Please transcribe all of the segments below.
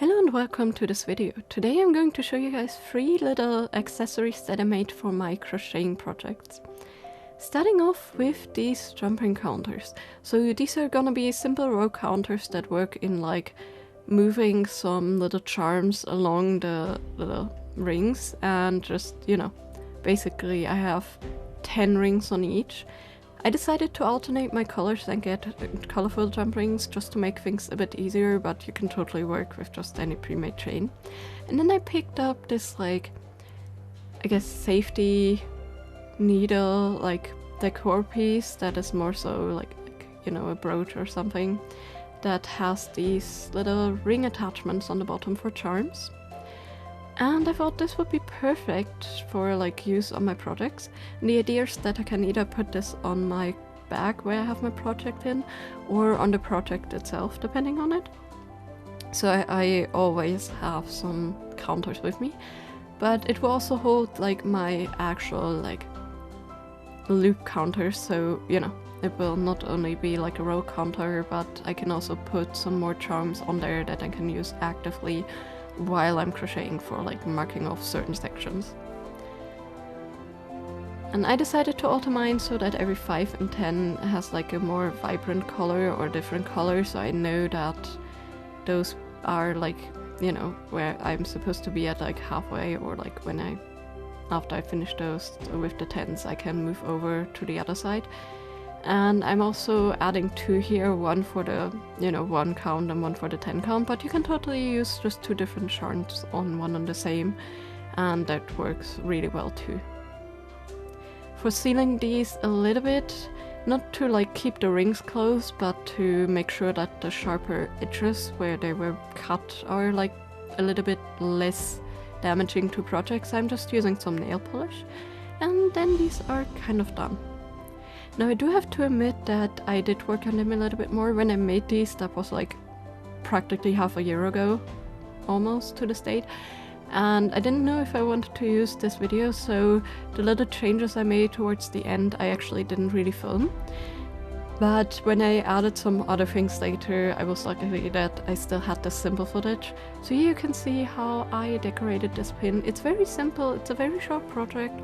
Hello and welcome to this video. Today I'm going to show you guys 3 little accessories that I made for my crocheting projects. Starting off with these jumping counters. So these are gonna be simple row counters that work in like moving some little charms along the little rings and just, basically I have 10 rings on each. I decided to alternate my colors and get colorful jump rings just to make things a bit easier, but you can totally work with just any pre-made chain. And then I picked up this safety needle decor piece that is more so a brooch or something that has these little ring attachments on the bottom for charms. And I thought this would be perfect for use on my projects. And the idea is that I can either put this on my bag where I have my project in, or on the project itself, depending on it. So I always have some counters with me, but it will also hold my actual loop counters. So it will not only be a row counter, but I can also put some more charms on there that I can use actively while I'm crocheting for marking off certain sections. And I decided to alter mine so that every 5 and 10 has a more vibrant color or different color, so I know that those are where I'm supposed to be at halfway, or after I finish those with the 10s I can move over to the other side. And I'm also adding 2 here, one for the 1 count and one for the 10 count, but you can totally use just 2 different charms on one and the same, and that works really well too. For sealing these a little bit, not to keep the rings closed, but to make sure that the sharper edges where they were cut are a little bit less damaging to projects, I'm just using some nail polish, and then these are kind of done. Now I do have to admit that I did work on them a little bit more when I made these. That was practically half a year ago, almost to this date, and I didn't know if I wanted to use this video, so the little changes I made towards the end I actually didn't really film. But when I added some other things later, I was lucky that I still had the simple footage. So here you can see how I decorated this pin. It's very simple, it's a very short project,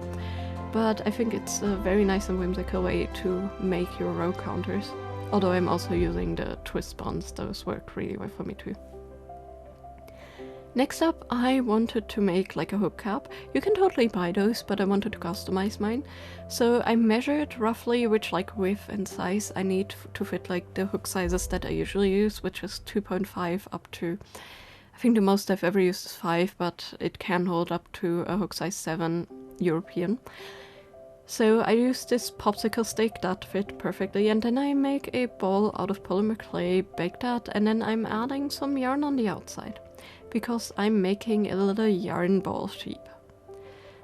but I think it's a very nice and whimsical way to make your row counters. Although I'm also using the twist bonds, those work really well for me too. Next up, I wanted to make a hook cap. You can totally buy those, but I wanted to customize mine. So I measured roughly which width and size I need to fit the hook sizes that I usually use, which is 2.5 up to, I think the most I've ever used is 5, but it can hold up to a hook size 7 European. So I used this popsicle stick that fit perfectly, and then I make a ball out of polymer clay, bake that, and then I'm adding some yarn on the outside, because I'm making a little yarn ball sheep.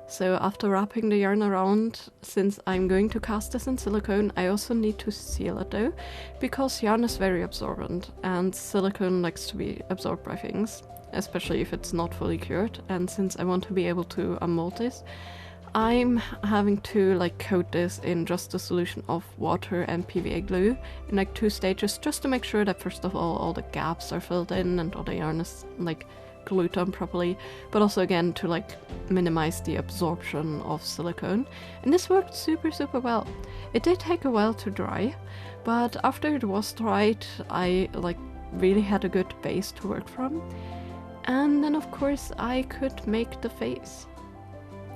So after wrapping the yarn around, since I'm going to cast this in silicone, I also need to seal it though, because yarn is very absorbent, and silicone likes to be absorbed by things, especially if it's not fully cured. And since I want to be able to unmold this, I'm having to coat this in just a solution of water and PVA glue in 2 stages, just to make sure that first of all the gaps are filled in and all the yarn is glued on properly, but also again to minimize the absorption of silicone. And this worked super well. It did take a while to dry, but after it was dried I really had a good base to work from. And then of course I could make the face.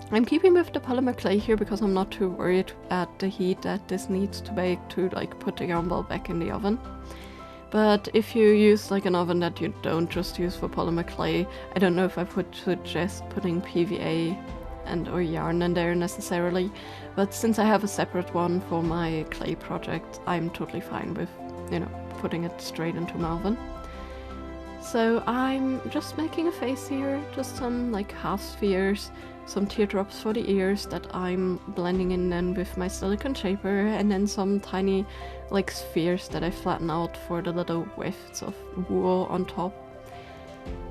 I'm keeping with the polymer clay here because I'm not too worried at the heat that this needs to bake to put the yarn ball back in the oven. But if you use an oven that you don't just use for polymer clay, I don't know if I would suggest putting PVA and or yarn in there necessarily, but since I have a separate one for my clay project, I'm totally fine with putting it straight into my oven. So I'm just making a face here, just some half spheres, some teardrops for the ears that I'm blending in then with my silicone shaper, and then some tiny spheres that I flatten out for the little wefts of wool on top.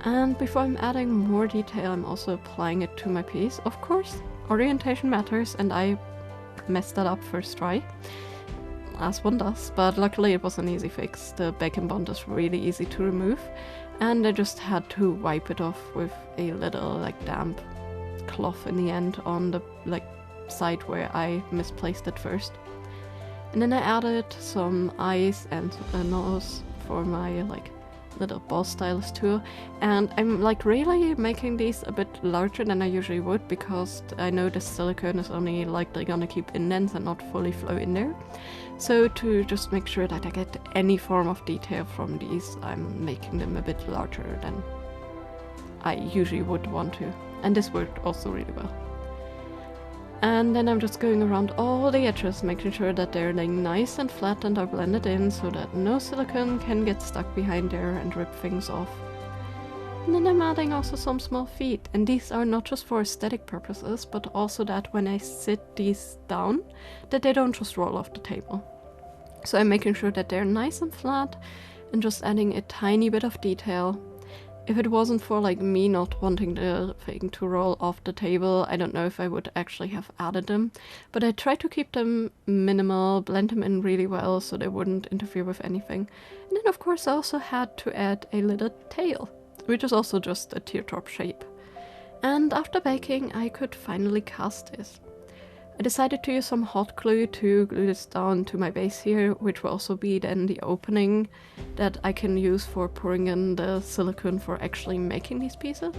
And before I'm adding more detail, I'm also applying it to my piece. Of course, orientation matters, and I messed that up first try, as one does, but luckily it was an easy fix. The bacon bond is really easy to remove, And I just had to wipe it off with a little like damp cloth in the end on the like side where I misplaced it first. And then I added some eyes and a nose for my like little ball stylus tool, and I'm like really making these a bit larger than I usually would because I know the silicone is only likely gonna keep indents and not fully flow in there. So to just make sure that I get any form of detail from these, I'm making them a bit larger than I usually would want to, and this worked also really well. And then I'm just going around all the edges, making sure that they're laying nice and flat and are blended in so that no silicone can get stuck behind there and rip things off. And then I'm adding also some small feet, and these are not just for aesthetic purposes, but also that when I sit these down, that they don't just roll off the table. So I'm making sure that they're nice and flat and just adding a tiny bit of detail. If it wasn't for like me not wanting the thing to roll off the table, I don't know if I would actually have added them. But I tried to keep them minimal, blend them in really well so they wouldn't interfere with anything. And then of course I also had to add a little tail, which is also just a teardrop shape. And after baking I could finally cast this. I decided to use some hot glue to glue this down to my base here, which will also be then the opening that I can use for pouring in the silicone for actually making these pieces.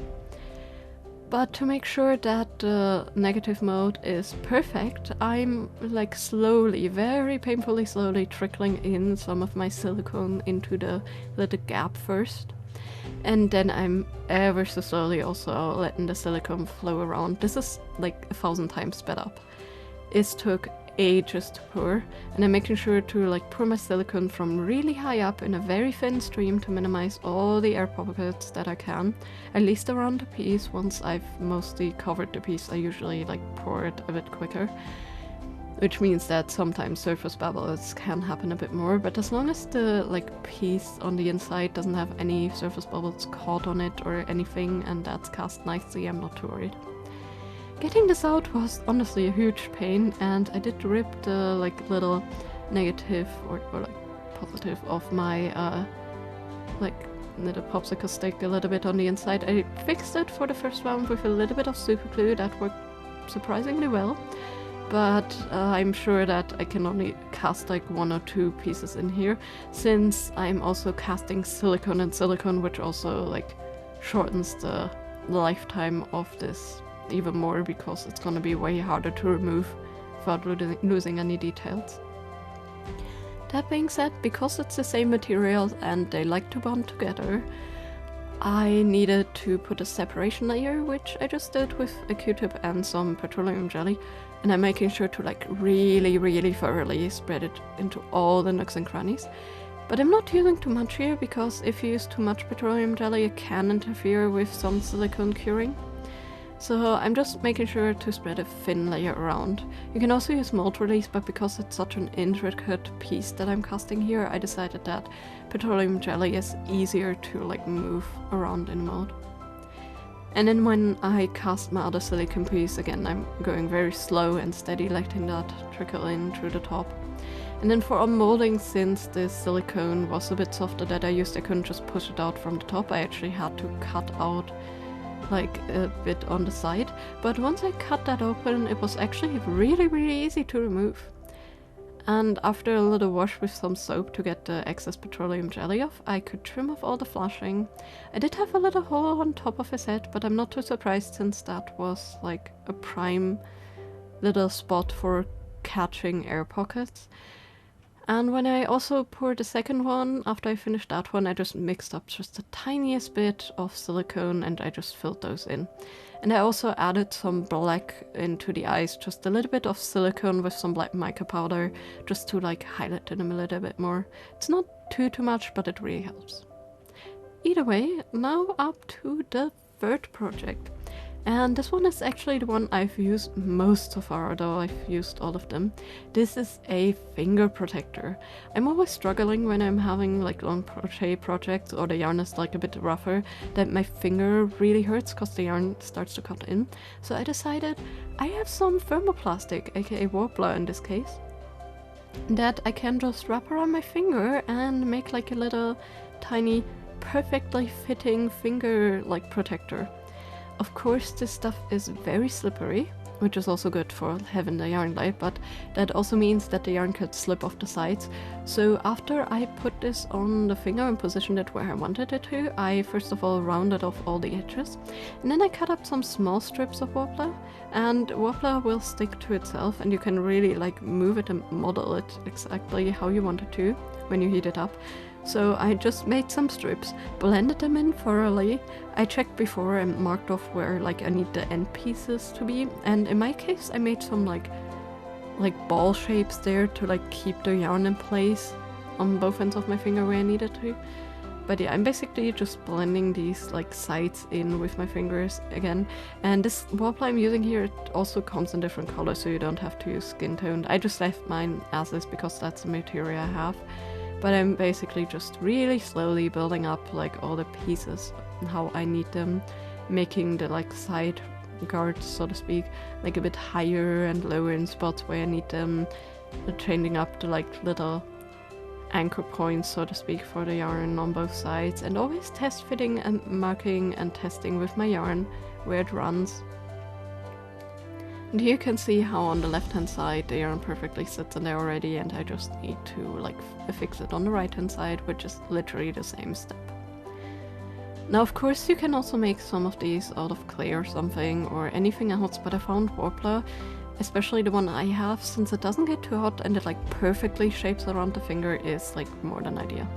But to make sure that the negative mode is perfect, I'm like slowly, very painfully slowly trickling in some of my silicone into the little gap first. And then I'm ever so slowly also letting the silicone flow around. This is like 1,000 times sped up. It took ages to pour, and I'm making sure to like pour my silicone from really high up in a very thin stream to minimize all the air pockets that I can, at least around the piece. Once I've mostly covered the piece, I usually like pour it a bit quicker, which means that sometimes surface bubbles can happen a bit more, but as long as the like piece on the inside doesn't have any surface bubbles caught on it or anything and that's cast nicely, I'm not too worried. Getting this out was honestly a huge pain, and I did rip the like little negative or like positive of my like little popsicle stick a little bit on the inside. I fixed it for the first round with a little bit of super glue that worked surprisingly well, but I'm sure that I can only cast like 1 or 2 pieces in here, since I'm also casting silicone and silicone, which also like shortens the lifetime of this even more because it's gonna be way harder to remove without losing any details. That being said, because it's the same material and they like to bond together, I needed to put a separation layer, which I just did with a Q-tip and some petroleum jelly, and I'm making sure to like really thoroughly spread it into all the nooks and crannies. But I'm not using too much here because if you use too much petroleum jelly it can interfere with some silicone curing. So I'm just making sure to spread a thin layer around. You can also use mold release, but because it's such an intricate piece that I'm casting here, I decided that petroleum jelly is easier to like move around in mold. And then when I cast my other silicone piece, again I'm going very slow and steady, letting that trickle in through the top. And then for molding, since the silicone was a bit softer that I used, I couldn't just push it out from the top. I actually had to cut out like a bit on the side, but once I cut that open it was actually really easy to remove. And after a little wash with some soap to get the excess petroleum jelly off, I could trim off all the flashing. I did have a little hole on top of his head, but I'm not too surprised since that was like a prime little spot for catching air pockets. And when I also poured the second one, after I finished that one, I just mixed up just the tiniest bit of silicone and I just filled those in. And I also added some black into the eyes, just a little bit of silicone with some black mica powder, just to like highlight them a little bit more. It's not too much, but it really helps. Either way, now up to the third project. And this one is actually the one I've used most so far, although I've used all of them. This is a finger protector. I'm always struggling when I'm having like long crochet projects or the yarn is like a bit rougher, that my finger really hurts because the yarn starts to cut in. So I decided I have some thermoplastic, aka Warbler in this case, that I can just wrap around my finger and make like a little tiny perfectly fitting finger like protector. Of course this stuff is very slippery, which is also good for having the yarn light, but that also means that the yarn could slip off the sides. So after I put this on the finger and positioned it where I wanted it to, I first of all rounded off all the edges, and then I cut up some small strips of Wobbler, and Wobbler will stick to itself and you can really like move it and model it exactly how you want it to when you heat it up. So I just made some strips, blended them in thoroughly. I checked before and marked off where like I need the end pieces to be, and in my case I made some like ball shapes there to like keep the yarn in place on both ends of my finger where I needed to. But yeah, I'm basically just blending these like sides in with my fingers again. And this Wobbler I'm using here, it also comes in different colors, so you don't have to use skin toned. I just left mine as is because that's the material I have. But I'm basically just really slowly building up like all the pieces and how I need them, making the like side guards, so to speak, like a bit higher and lower in spots where I need them, changing up the like little anchor points, so to speak, for the yarn on both sides, and always test fitting and marking and testing with my yarn where it runs. And here you can see how on the left hand side the yarn perfectly sits in there already, and I just need to like fix it on the right hand side, which is literally the same step. Now of course you can also make some of these out of clay or something or anything else, but I found Wobbler, especially the one I have, since it doesn't get too hot and it like perfectly shapes around the finger, is like more than ideal.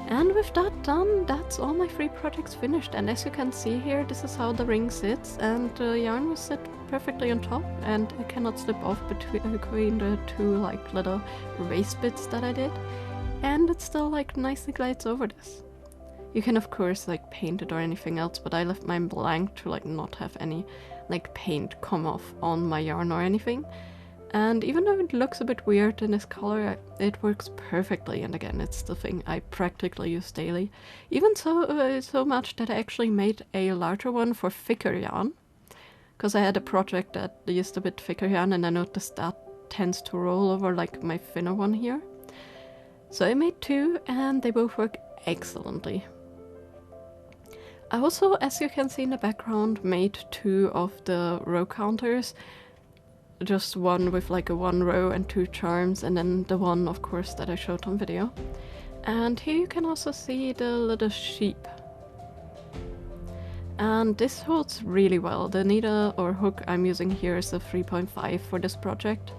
And with that done, that's all my 3 projects finished, and as you can see here, this is how the ring sits, and the yarn will sit perfectly on top and it cannot slip off between the 2 like little race bits that I did, and it still like nicely glides over this. You can of course like paint it or anything else, but I left mine blank to like not have any like paint come off on my yarn or anything. And even though it looks a bit weird in this color, it works perfectly, and again, it's the thing I practically use daily. Even so much that I actually made a larger one for thicker yarn, because I had a project that used a bit thicker yarn and I noticed that tends to roll over like my thinner one here. So I made 2 and they both work excellently. I also, as you can see in the background, made 2 of the row counters. Just one with like a 1 row and 2 charms, and then the one of course that I showed on video. And here you can also see the little sheep. And this holds really well. The needle or hook I'm using here is a 3.5 for this project.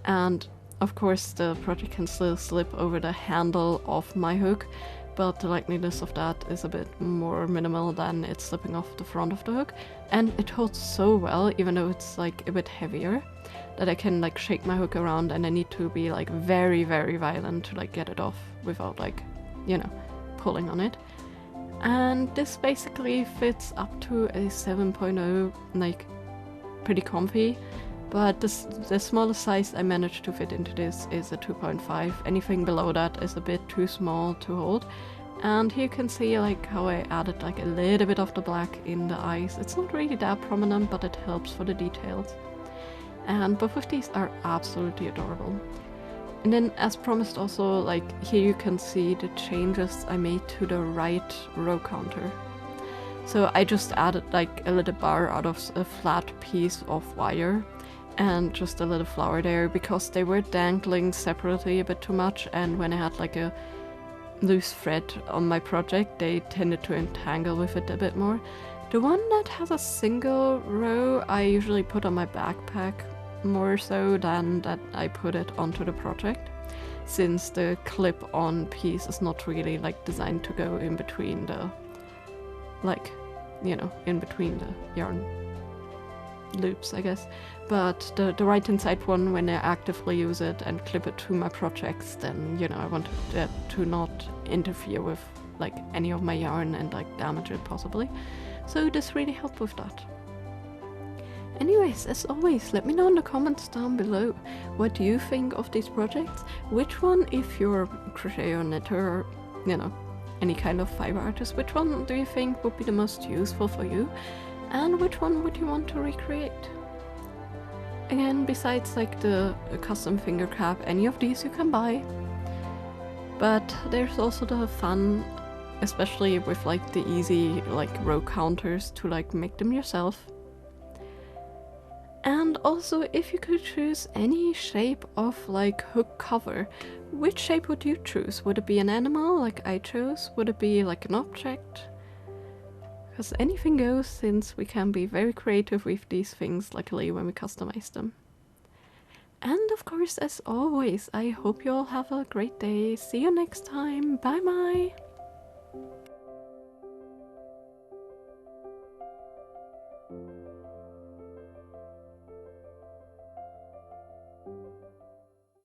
And of course the project can still slip over the handle of my hook, but the likeliness of that is a bit more minimal than it slipping off the front of the hook. And it holds so well, even though it's like a bit heavier, that I can like shake my hook around and I need to be like very violent to like get it off without like, you know, pulling on it. And this basically fits up to a 7.0, like pretty comfy, but the smallest size I managed to fit into this is a 2.5. Anything below that is a bit too small to hold. And here you can see like how I added like a little bit of the black in the eyes. It's not really that prominent, but it helps for the details. And both of these are absolutely adorable. And then as promised also, like here you can see the changes I made to the right row counter. So I just added like a little bar out of a flat piece of wire and just a little flower there, because they were dangling separately a bit too much, and when I had like a loose thread on my project they tended to entangle with it a bit more. The one that has a single row I usually put on my backpack more so than that I put it onto the project, since the clip-on piece is not really like designed to go in between the, like, you know, in between the yarn loops, I guess. But the right hand side one, when I actively use it and clip it to my projects, then, you know, I wanted that to not interfere with like any of my yarn and like damage it possibly. So this really helped with that. Anyways, as always, let me know in the comments down below what you think of these projects. Which one, if you're a crochet or knitter or, you know, any kind of fiber artist, which one do you think would be the most useful for you? And which one would you want to recreate? Again, besides like the custom finger cap, any of these you can buy. But there's also the fun especially with like the easy like row counters to like make them yourself. And also, if you could choose any shape of like hook cover, which shape would you choose? Would it be an animal like I chose? Would it be like an object? Because anything goes, since we can be very creative with these things, luckily, when we customize them. And of course, as always, I hope you all have a great day. See you next time. Bye bye!